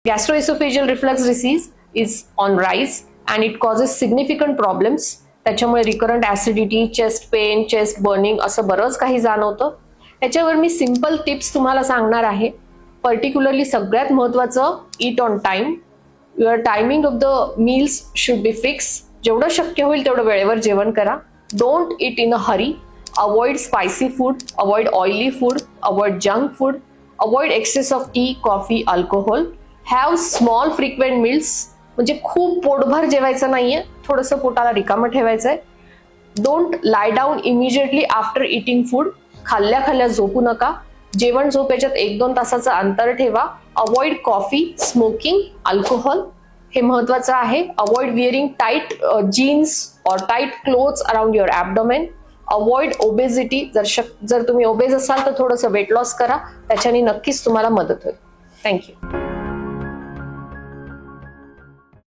Gastroesophageal reflux disease is on rise and it causes significant problems. त्याच्यामुळे recurrent acidity, chest pain, chest burning असं बरंच काही जाणवतं. याच्यावर मी सिंपल टिप्स तुम्हाला सांगणार आहे. पर्टिक्युलरली सगळ्यात महत्त्वाचं, eat on time. Your timing of the meals should be fix. जेवढं शक्य होईल तेवढं वेळेवर जेवण करा. Don't eat in a hurry. Avoid spicy food, avoid oily food, avoid junk food, avoid excess of tea, coffee, alcohol. Have small frequent meals. म्हणजे खूप पोटभर जेवायचं नाहीये, थोडंसं पोटाला रिकामं ठेवायचंय. Don't lie down immediately after eating food. खाल्ल्या खाल्ल्या झोपू नका. जेवण झोप याच्यात 1-2 तासाचं अंतर ठेवा. Avoid coffee, smoking, alcohol. हे महत्वाचं आहे. अवॉइड विअरिंग टाईट जीन्स और tight clothes around your abdomen. Avoid obesity. जर तुम्ही ओबेज असाल तर थोडंसं वेट लॉस करा, त्याच्याने नक्कीच तुम्हाला मदत होईल. थँक्यू.